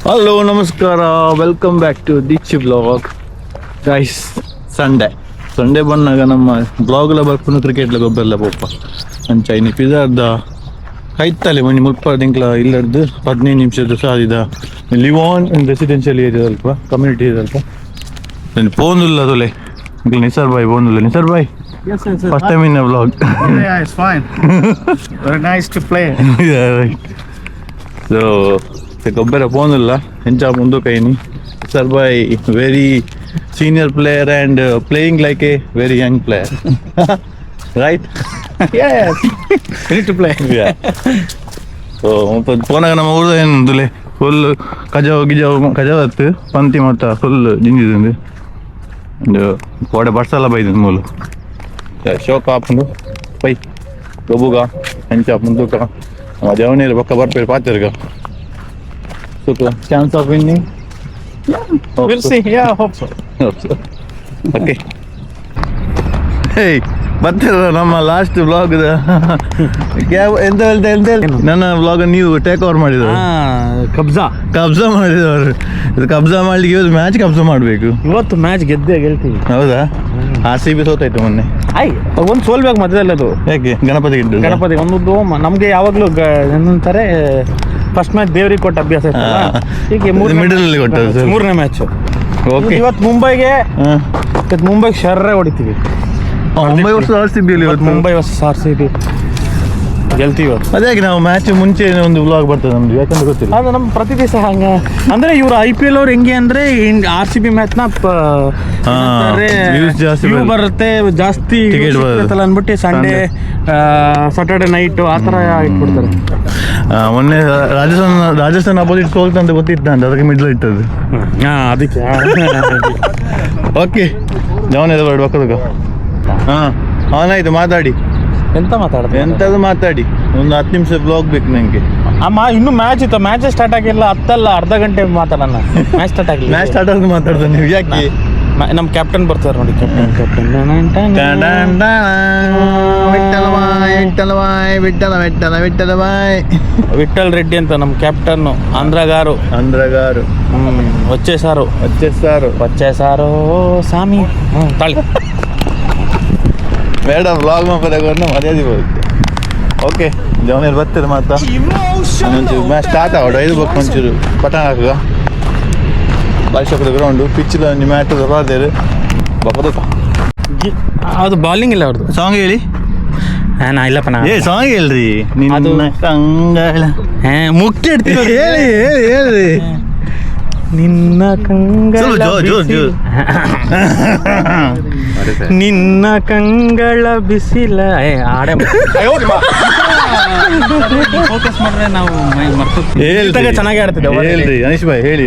Hello ನಮಸ್ಕಾರ, welcome back to Deekshi blog. Guys, Sunday ಬಂದಾಗ ನಮ್ಮ ಬ್ಲಾಗ್ಲ ಬರ್ಕೊಂಡು ಕ್ರಿಕೆಟ್ಲ ಗೊಬ್ಬರ ಪೋಪ ಅಂಚ ಇನ್ನು ಪಿಜಾರ್ದ ಕೈತಲೆ ಮಣ್ಣಿ 30 ತಿಂಗಳ ಇಲ್ಲದ್ದು 15 ನಿಮಿಷದ ಸಾಧಿದ ಲಿವಾನ್ ರೆಸಿಡೆನ್ಷಿಯಲ್ ಏರಿಯಾ ಸ್ವಲ್ಪ ಕಮ್ಯುನಿಟಿ ಸ್ವಲ್ಪ ಪೋಂದುಲ್ಲ ತೊಲೆ ನಿಸರ್ ಬಾಯ್ Yes. First time in blog. Yeah, it's fine. Very nice to play. ಸೊ ಗೊಬ್ಬರ ಪೋಂದುಲ್ಲ ಹೆಂಚ ಮುಂದೆ ಕೈನಿ ಸರ್ ಬಾಯ್ very senior player and playing like a very young player. Right? Yes. We need to play. Yeah. So ಪೋನಾಗ ನಮ್ಮ ಊರ್ದ ಏನು full ಕಜಾವತ್ತು ಪಂತಿ ಮತ್ತ ಫುಲ್ ಜಿಂಜಿದಿಂದ ಕೋಡೆ ಬಡ್ಸಲ್ಲ ಬೈದ ಮೂಲು ಶೋಕ ಹಾಕೊಂಡು ಪೈ ಗೊಬ್ಬುಗ ಹೆಂಚ ಮುಂದೂಕ ಜವನೀರು ಪಕ್ಕ ಬರ್ಪೇರು ಪಾತಿರ್ಗ ಸುಖ chance of winning. We'll see. Yeah, hope so. Okay, hey ಬರ್ತಿರ ನಮ್ಮ ಲಾಸ್ಟ್ ಬ್ಲಾಗ್ ಎಂತ ಹೇಳ್ತಾ ನನ್ನ ಬ್ಲಾಗ್ ನೀವು ಟೇಕ್ ಓವರ್ ಮಾಡಿದ್ರು. ಕಬ್ಜಾ ಮಾಡಿದವರು. ಇದು ಕಬ್ಜಾ ಮಾಡ್ಲಿಕ್ಕೆ ಇವತ್ತು ಮ್ಯಾಚ್ ಕಬ್ಜಾ ಮಾಡಬೇಕು. ಇವತ್ತು ಮ್ಯಾಚ್ ಗೆಲ್ತೀವಿ. ಹೌದಾ? RCB ಸೋತಾಯ್ತು ಮೊನ್ನೆ. ಒಂದು ಸೋಲ್ಬೇಕು ಮಧ್ಯದಲ್ಲಿ. ಅದು ಯಾಕೆ? ಗಣಪತಿ ಒಂದು ನಮ್ಗೆ ಯಾವಾಗ್ಲೂ ಏನಂತಾರೆ, ಫಸ್ಟ್ ಮ್ಯಾಚ್ ದೇವ್ರಿಗೆ ಕೊಟ್ಟ ಅಭ್ಯಾಸ ಇರ್ತಲ್ಲ. ಈಗ ಮಿಡಲ್ ಕೊಟ್ಟದ್ದು ಮೂರನೇ ಮ್ಯಾಚ್. ಓಕೆ, ಇವತ್ತು ಮುಂಬೈಗೆ ಶರ್ರೆ ಹೊಡಿತೀವಿ. ಮುಂಬೈ ವರ್ಷ RCB ಮುಂಬೈ ವರ್ಸಸ್ RCB ಗೆಲ್ತೀವಿ ಇವತ್ತು. ಅದೇ ನಾವು ಮ್ಯಾಚ್ ಮುಂಚೆ ಒಂದು ಬ್ಲಾಗ್ ಬರ್ತದೆ ನಮ್ದು, ಯಾಕಂದ್ರೆ ಗೊತ್ತಿಲ್ಲ. ಅದು ನಮ್ಮ ಪ್ರತಿ ದಿವಸ ಹಂಗ ಅಂದ್ರೆ ಇವ್ರು IPL ಅವ್ರು ಹೆಂಗೆ ಅಂದ್ರೆ RCB ಮ್ಯಾಚ್ನ ಜಾಸ್ತಿ ಬರುತ್ತೆ, ಜಾಸ್ತಿ ಟಿಕೆಟ್ ಬರುತ್ತೆ ಅಂದ್ಬಿಟ್ಟು ಸಾಟರ್ಡೆ ನೈಟ್ ಆ ಥರ ಇಟ್ಬಿಡ್ತಾರೆ. ಮೊನ್ನೆ ರಾಜಸ್ಥಾನ ಅಪೋಸಿಟ್ ಸೋಲ್ತಂತ ಗೊತ್ತಿತ್ತು ಅಂತ, ಅದಕ್ಕೆ ಮಿಡ್ಲ್ ಇಟ್ಟದ್ದು. ಅದಕ್ಕೆ ಓಕೆ, ಜವನ ಬಕ್ಕದಕ್ಕ ಅವನಾಯ್ತು ಮಾತಾಡಿ. ಎಂಥದ್ದು ಮಾತಾಡಿ, ಒಂದು 10 ನಿಮಿಷ ಬ್ಲಾಗ್ ಬೇಕು ನನಗೆ. ಅಮ್ಮ ಇನ್ನೂ ಮ್ಯಾಚ್ ಇತ್ತು, ಮ್ಯಾಚ್ ಸ್ಟಾರ್ಟ್ ಆಗಿಲ್ಲ. ಹತ್ತಲ್ಲ ಅರ್ಧ ಗಂಟೆ ಮಾತಾಡೋಣ. ಮ್ಯಾಚ್ ಸ್ಟಾರ್ಟ್ ಆಗಿಲ್ಲ. ಮ್ಯಾಚ್ ಸ್ಟಾರ್ಟ್ ಆದ್ರೆ ಮಾತಾಡ್ತಾನೆ ನೀವು, ಯಾಕೆ? ನಮ್ಮ ಕ್ಯಾಪ್ಟನ್ ಬರ್ತಾರೆ ನೋಡಿ. ವಿಠಲ್ ರೆಡ್ಡಿ ಅಂತ ನಮ್ಮ ಕ್ಯಾಪ್ಟನ್. ಆಂಧ್ರಗಾರು వచ్చేసారు సామి ತಾಳಿ ಬೇಡ ಬ್ಲಾಗ್ ಮಾಡ್ಕೊಂಡು ಮರ್ಯಾದೆ ಹೋಗುತ್ತೆ. ಓಕೆ, ಜವನೇರು ಬರ್ತೀರಿ ಮಾತಾ ಒಂಚೂರು ಮ್ಯಾಚ್ ಸ್ಟಾರ್ಟ್ ಆಗೋಡು. 5 ಬಕ್ ಒಂಚೂರು ಪಟಾಣ ಹಾಕುವ ಬಾಯ್ಸೋಕದ ಗ್ರೌಂಡು ಪಿಚ್ಚಿದ ನಿಮ್ಮ ಮ್ಯಾಟ್ ಬಾರ್ದೇರು ಬಕ್ಕದಕ್ಕ. ಅದು ಬಾಲಿಂಗ್ ಇಲ್ಲ ಅವ್ರದ್ದು. ಸಾಂಗ್ ಹೇಳಿ. ನಾ ಇಲ್ಲಪ್ಪ, ಸಾಂಗ್ ಹೇಳ್ರಿ. ನಿನ್ನ ಕಂಗಳ ಮುಕ್ತಿ ಇಡ್ತೀವಿ. ಹೇಳಿ ನಿನ್ನ ಕಂಗಳ ನಿನ್ನ ಕಂಗಳ ಬಿಸಿಲ ಆಡೆ ಫೋಕಸ್ ಮಾಡಿದ್ರೆ ನಾವು ಚೆನ್ನಾಗಿ ಆಡ್ತಿದ್ದೆ. ಹೇಳ್ರಿ ಅನೀಶ್ ಭಾಯ್, ಹೇಳಿ.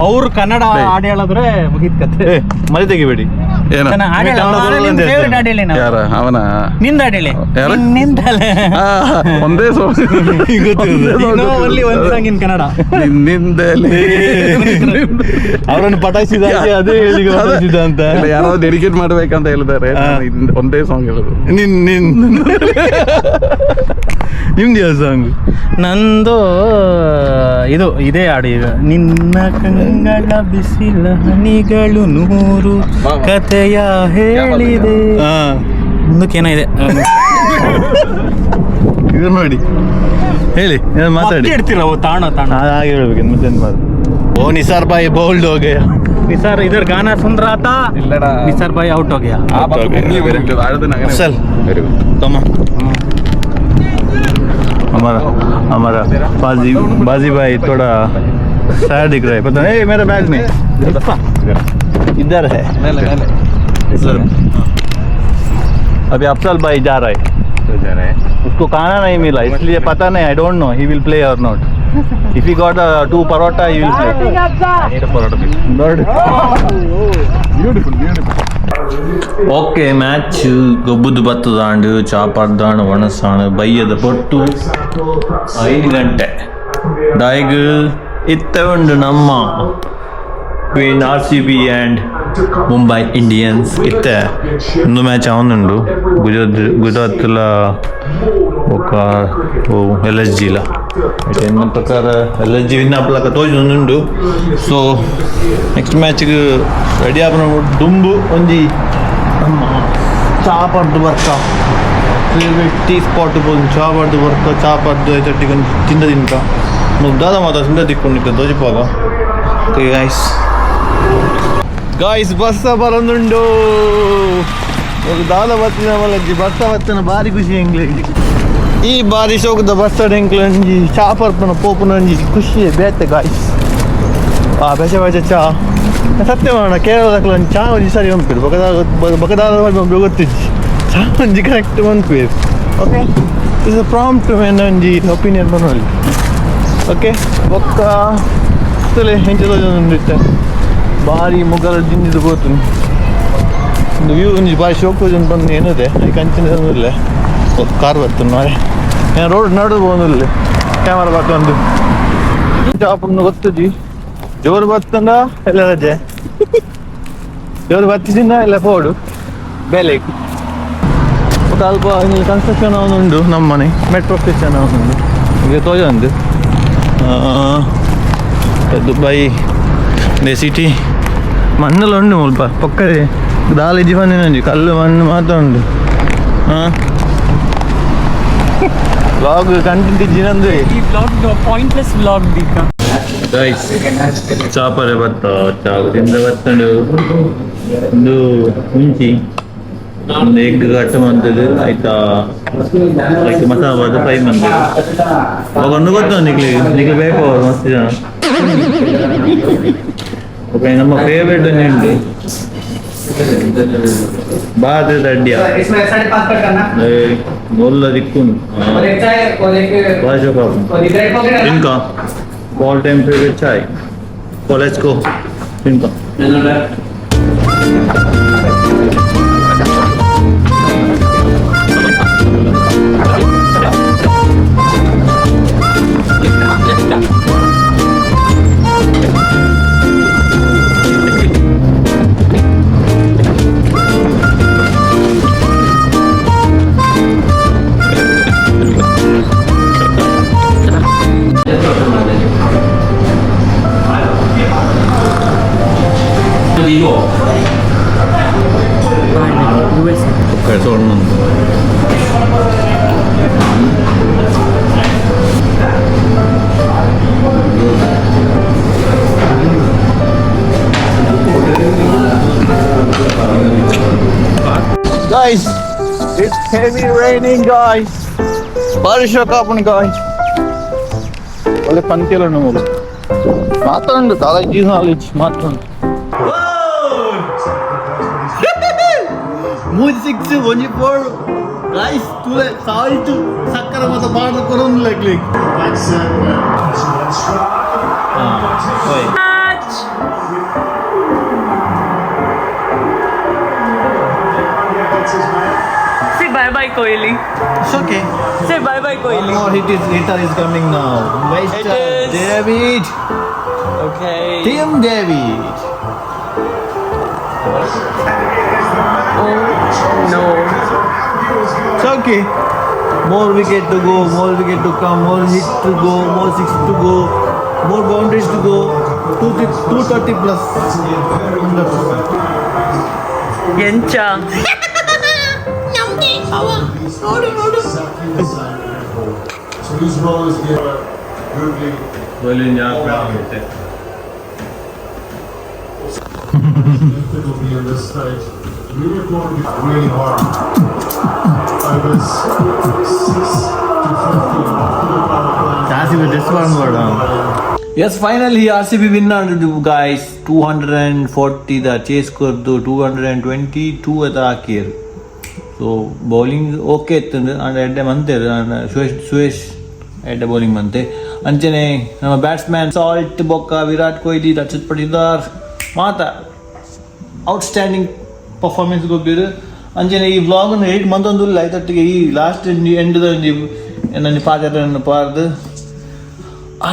ಅವ್ರು ಕನ್ನಡ ಹಾಡು ಹೇಳಿದ್ರೆ ಮುಗಿದ ಕತೆ. ಮನೆ ತೆಗಿಬೇಡಿ. ಅವನ ನಿಂದ ಹಾಡೇಳಿ. ಒಂದೇ ಸಾಂಗ್ ಕನ್ನಡ ಅವರನ್ನು ಪಟಾಯಿಸಿದ ಅದೇ ಹೇಳಿ ಅಂತ ಯಾರೋ ಡೆಡಿಕೇಟ್ ಮಾಡ್ಬೇಕಂತ ಹೇಳಿದ್ದಾರೆ. ಒಂದೇ ಸಾಂಗ್ ಹೇಳೋದು. ನಿಮ್ದು ಯಾವ ಸಾಂಗ್? ನಂದು ಇದೇ ಹಾಡು. ಈಗ ನಿನ್ನ ಕಂಗಳ ಬಿಸಿಲ ಹನಿಗಳು 100 ಕಥೆಯ ಹೇಳಿದೆ. ಮುಂದಕ್ಕೆ ಏನೋ ಇದೆ ಇದು ನೋಡಿ, ಹೇಳಿ, ಮಾತಾಡಿ. ಇಡ್ತೀರ ತಾಣ ಹಾಗೆ ಹೇಳ್ಬೇಕು. ಮತ್ತೇನು ಮಾಡು. ಓ ನಿಸಾರ್ ಭಾಯ್ ಬೋಲ್ಡ್ ಹೋಗೆ. निसार इधर गाना सुन रहा था. निसार भाई आउट हो गया. चल कमा हमारा बाजी भाई थोड़ा सैड दिख रहा है. पता नहीं मेरा बैग में इधर है सर. अभी अफसल भाई जा रहा है. उसको खाना नहीं मिला, इसलिए पता नहीं. I don't know he will play or not. If he got 2 parotta, he will play. I need a parotta please. Beautiful. Okay, match ಗೊಬ್ಬುದು ಬತ್ತದಾಂಡು ಚಾಪಾಡ್ದಾಂಡು ಒಣಸಾಂಡು ಬೈಯದ ಪೊಟ್ಟು 5 ಗಂಟೆ ಡಾಯ್ಗ್ ಇತ್ತ ಉಂಡು ನಮ್ಮ between RCB and Mumbai Indians ಇತ್ತೆ ಒಂದು ಮ್ಯಾಚ್ ಅವನುಂಡು ಗುಜರಾತ್ಲ ఒక LSGಲ అయితే ఎన్న ప్రకార LSG విన్ అప్పలక తోజుండు సో నెక్స్ట్ మ్యాచ్కి రెడీ ఆపన దుంಬು ಒಂಜಿ ನಮ್ಮ ಚಾಪಡ್ದು ಬರ್ಕ ಫೇವ್ರೆಟ್ ಟೀ ಸ್ಪಾಟ್ ಬಂದು ಚಾಪಡ್ದು ಬರ್ಕ ಚಾಪಡ್ದು ಐತಟ್ಟಿಗೆ ತಿಂದ ಮುಗ್ದಾದ ಮಾತ್ರ ತಿಂದ ತಿಕ್ಕೊಂಡಿದ್ದೆ ದೋಜಿಪಾಗ ಓಕೆ ಗಾಯ್ಸ್ ಬಸ್ಸ ಬರೋದುಂಡು ఒక దాల వచ్చిన వాళ్ళకి బస్త వచ్చిన భారీ ఖుషి ఎంగ్లేండి ఈ భారీ షోకుದ ಬಸ್ ಎಂಗ್ಲೇಂಜಿ ಚಾ ಪರ್ಪನ ಪೋಪುನಂಜಿ ಖುಷಿ ಬೇತೆ ಗಾಯ್ಸ್ ಆ ಬೆಚ ಬೆಚ ಚಾ ಸತ್ಯ ಮಾಡೋಣ ಕೇರಳದ ಚಾ ಒಂಜಿ ಸರಿ ಒಂದ್ಪೇರು ಬಕದಾದ ಗೊತ್ತಿಜ್ಜಿ ಚಾ ಒಂಜಿ ಕರೆಕ್ಟ್ ಒಂದ್ಪೇರು ಓಕೆ ಇಸ್ ಪ್ರಾಂಪ್ಟ್ ಮೇನ್ ಒಂಜಿ ಒಪಿನಿಯನ್ ಬನ್ನೋಲಿ ಓಕೆ ಬೊಕ್ಕ ತಲೆ ಹೆಂಚದೊಂದಿತ್ತೆ ಭಾರಿ ಮುಗಲ್ ದಿಂದಿದ್ದು ಗೋತು ಒಂದು ವ್ಯೂ ಒಂಜಿ ಭಾರಿ ಶೋಕ್ ಬಂದು ಏನಿದೆ ಅದಕ್ಕೆ ಅಂಚಿನ ಕಾರ್ ಬರ್ತದೆ ನಾಳೆ ಏನು ರೋಡ್ ನಡು പോകുന്നില്ലേ ಕ್ಯಾಮರಾ ಬರ್ಕೊಂಡು ಚಾಪನ್ನು ಗೊತ್ತಜಿ ಜೋರು ಬರ್ತಂದ ಎಲ್ಲ ರಜೆ ಜೋರು ಬತ್ತಿಸಿಂದ ಎಲ್ಲ ಪೋಡು ಬೇಲೆ ಸ್ವಲ್ಪ ಇಲ್ಲಿ ಕನ್ಸ್ಟ್ರಕ್ಷನ್ ಅವನುಂಡು ನಮ್ಮ ಮನೆ ಮೆಟ್ರೋ ಸ್ಟೇಷನ್ ಅವನುಂಡು ಈಗ ತೋಜಂದು ದುಬೈ ದೇ ಸಿಟಿ ಮಣ್ಣೆಲ್ಲ ಉಂಡು ಮುಲ್ಪ ಪಕ್ಕದೇ ದಾಲಿಜಿ ಬಂದಿನಂಜಿ ಕಲ್ಲು ಮಣ್ಣು ಮಾತ್ರ ಉಂಡು ವ್ಲಾಗ್ ಕಂಟೆಂಟ್ ಇಜ್ಜಿನಂದ್ರೆ ಈ ವ್ಲಾಗ್ ಪಾಯಿಂಟ್ಲೆಸ್ ವ್ಲಾಗ್ ದೀಕ ಗೈಸ್ ಚಾಪರೆ ಬತ್ತ ಚಾಪದಿಂದ ಬತ್ತಂಡು ಒಂದು ಮುಂಚಿ ಒಂದು ಎಗ್ ಕಟ್ ಮಂತದ್ದು ಆಯ್ತಾ ಅದಕ್ಕೆ ಮಸಾಲ ಬಾದ ಫ್ರೈ ಮಂತದ್ದು ಒಂದು ಗೊತ್ತು ನಿಕ್ಲಿ ಬೇಕು ಅವ್ರು ಮಸ್ತ್ ಜನ ಓಕೆ ನಮ್ಮ ಫೇವ್ರೇಟ್ ಉಂಟು ಬಾದ ದಡ್ಡಿಯ मोल्ला दिक्कुन बाजो का इनका ऑल टाइम फेवरेट चाय कॉलेज को इनका Okay, so guys, it's heavy raining, guys. Barisha kapan, guys. Ole pankela no mulu. Matrandu, college knowledge, matrandu. Mood 6, 1-4. Guys, tule salt, sakkara mata baada koron like. Oi. Say bye bye Kohli. It's okay. Say bye bye Kohli. One more hitter is coming now. It is David. Okay. Team David. Oh no. It's okay. More wicket to go, more wicket to come, more hit to go, more six to go, more boundaries to go. 230 plus. 100%. Yencha. Really hard. I was 6 to 15. This one go down. Yes, finally RCB winner, guys. 240 the chase kordu 222 at akir. So bowling okay and at mante Suresh at the bowling mante. Anchane ನಮ್ಮ batsman salt ಬೊಕ್ಕ ವಿರಾಟ್ ಕೊಹ್ಲಿ ರಚಿತ್ ಪಟಿದಾರ್ ಮಾತ outstanding performance ಗೊಬ್ಬಿರು ಅಂಚನೆ ಈ vlog ಅನ್ನು edit ಮಂದೊಂದು ಐತಟ್ಟಿಗೆ ಈ last end ನನ್ನ ಪಾತ್ರ ಪಾರ್ದು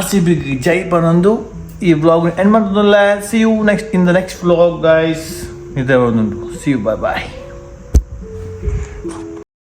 RCB ಜೈ ಪನೊಂದು ಈ ವ್ಲಾಗ್ ಎಂಡ್ ಮಾಡ್ತಿದ್ದಲ್ಲ. See you next in the next vlog guys. ಇದೇ ಒಂದು ಸಿ ಯು, ಬಾಯ್ ಬಾಯ್.